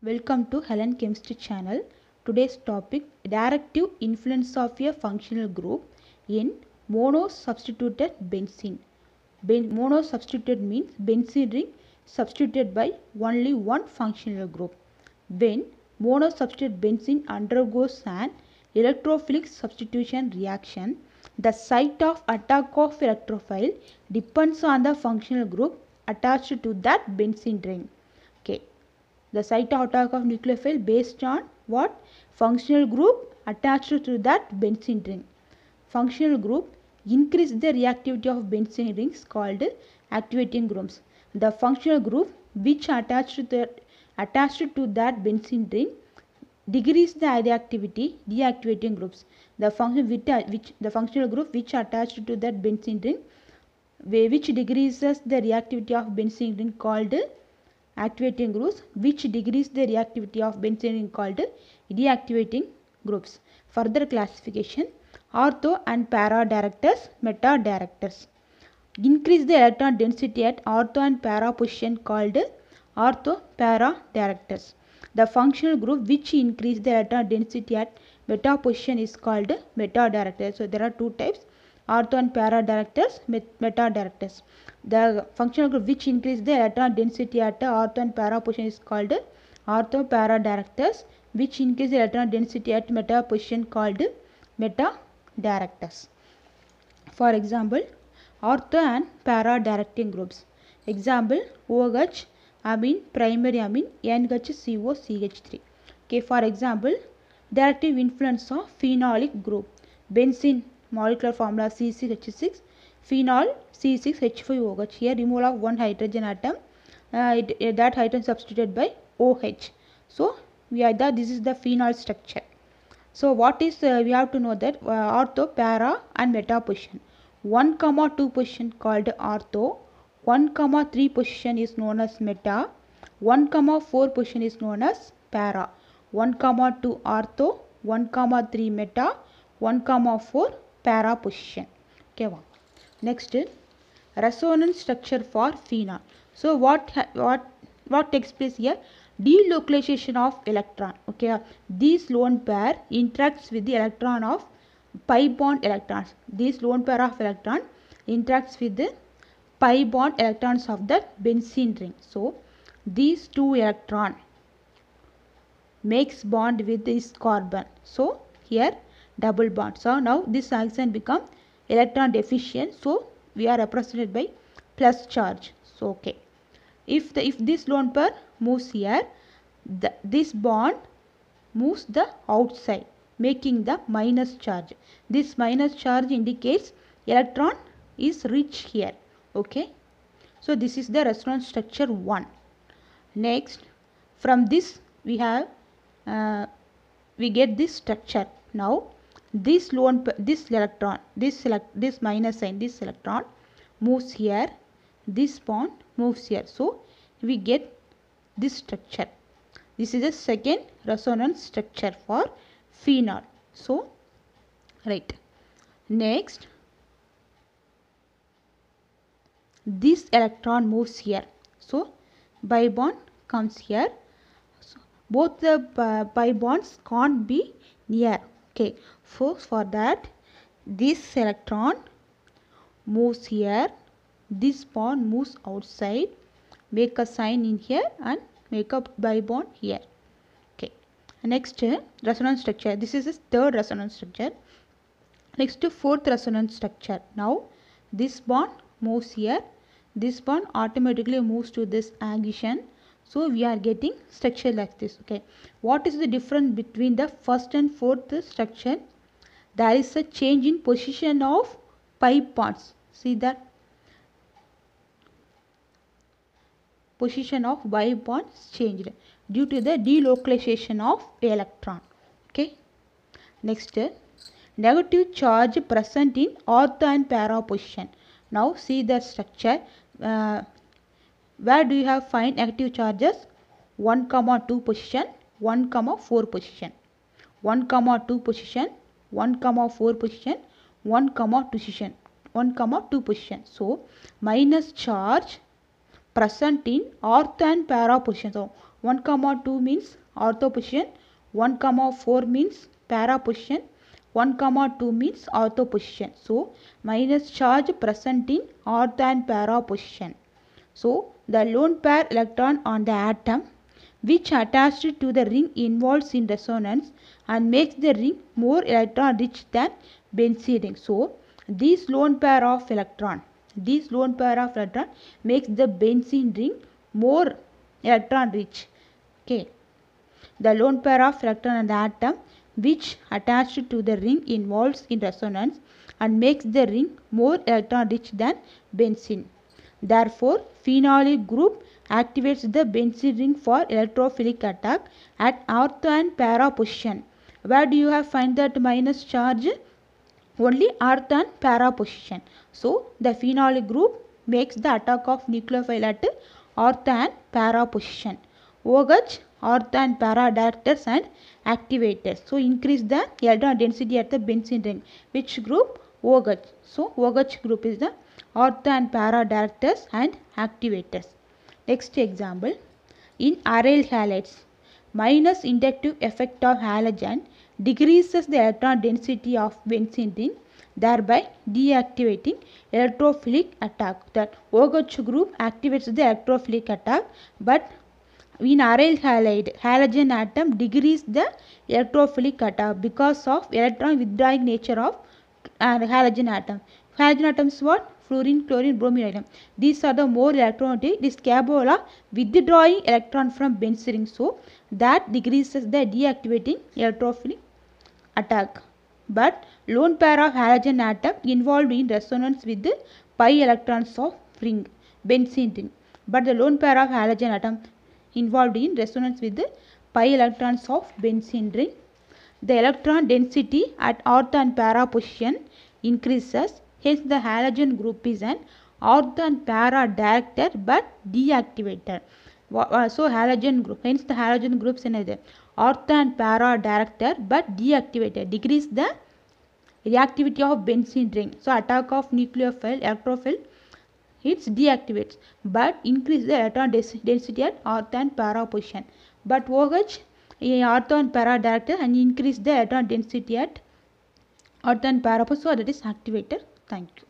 Welcome to Helen Chemistry channel. Today's topic directive influence of a functional group in monosubstituted benzene. Monosubstituted means benzene ring substituted by only one functional group. When monosubstituted benzene undergoes an electrophilic substitution reaction, the site of attack of electrophile depends on the functional group attached to that benzene ring. Okay. The site of attack of nucleophile based on what? Functional group attached to that benzene ring. Functional group increase the reactivity of benzene rings called activating groups. The functional group which attached to that benzene ring decrease the reactivity, deactivating groups. The functional group which attached to that benzene ring which decreases the reactivity of benzene ring called activating groups, which decrease the reactivity of benzene ring called deactivating groups. Further classification: ortho and para directors, meta directors. Increase the electron density at ortho and para position called ortho para directors. The functional group which increase the electron density at meta position is called meta directors. So there are two types: ortho and para directors, meta directors. The functional group which increase the electron density at ortho and para position is called ortho para directors, which increase the electron density at meta position called meta directors. For example, ortho and para directing groups. Example: OH amine, primary amine, NHCO CH3. Okay, for example, directive influence of phenolic group. Benzene molecular formula C6H6, phenol C6H5OH. Here removal of one hydrogen atom, that hydrogen substituted by OH. So this is the phenol structure. So what is we have to know that ortho, para and meta position. 1, 2 position called ortho, 1, 3 position is known as meta, 1, 4 position is known as para. 1, 2 ortho, 1, 3 meta, 1, 4 para position. Okay, wow. Next, resonance structure for phenol. So what takes place here? Delocalization of electron. Okay, this lone pair interacts with the electron of pi bond electrons. This lone pair of electron interacts with the pi bond electrons of the benzene ring. So these two electron makes bond with this carbon. So here double bond. So now this oxygen become electron deficient. So we are represented by plus charge. So okay, if this lone pair moves here, this bond moves the outside, making the minus charge. This minus charge indicates electron is rich here. Okay, so this is the resonance structure 1. Next, from this we have we get this structure. Now this electron, this minus sign, this electron moves here, this bond moves here. So we get this structure. This is the second resonance structure for phenol. So right. Next, this electron moves here. So pi bond comes here. So both the pi bonds can't be near. Okay, so for that this electron moves here, this bond moves outside, make a sign in here and make a pi bond here. Okay, next resonance structure. This is the third resonance structure. Next, fourth resonance structure. Now this bond moves here, this bond automatically moves to this addition. So we are getting structure like this. Okay, what is the difference between the first and fourth structure? There is a change in position of pi bonds. See that position of pi bonds changed due to the delocalization of electron. Okay, next, negative charge present in ortho and para position. Now see the structure. Where do you have find negative charges? 1, 2 position, 1, 4 position, 1, 2 position, 1, 4 position, 1, 2 position. So minus charge present in ortho and para position. So 1, 2 means ortho position, 1, 4 means para position, 1, 2 means ortho position. So, minus charge present in ortho and para position. So, the lone pair electron on the atom which attached to the ring involves in resonance and makes the ring more electron rich than benzene ring. So, this lone pair of electron makes the benzene ring more electron rich. Okay. The lone pair of electron on the atom which attached to the ring involves in resonance and makes the ring more electron rich than benzene. Therefore, phenolic group activates the benzene ring for electrophilic attack at ortho and para position. Where do you have find that minus charge? Only ortho and para position. So, the phenolic group makes the attack of nucleophile at ortho and para position. OH, ortho and para directors and activators. So, increase the electron density at the benzene ring. Which group? OH. So, OH group is the ortho and para directors and activators. Next example, in aryl halides, minus inductive effect of halogen decreases the electron density of benzene ring, thereby deactivating electrophilic attack. That OH group activates the electrophilic attack, but in aryl halide, halogen atom decrease the electrophilic attack because of electron withdrawing nature of halogen atom. Halogen atoms what? Fluorine, chlorine, bromine atom. These are the more electronegative. It is capable of withdrawing electron from benzene ring. So, that decreases the deactivating electrophilic attack. But lone pair of halogen atom involved in resonance with the pi electrons of ring, benzene ring. But the lone pair of halogen atom involved in resonance with the pi electrons of benzene ring. The electron density at ortho and para position increases. Hence, the halogen group is an ortho and para director but deactivator. So, halogen group. Hence, the halogen groups in ortho and para director but deactivator. Decrease the reactivity of benzene ring. So, attack of nucleophile, electrophile, it deactivates but increase the electron density at ortho and para position. But OH ortho and para director and increase the electron density at ortho and para position, so that is activator. Thank you.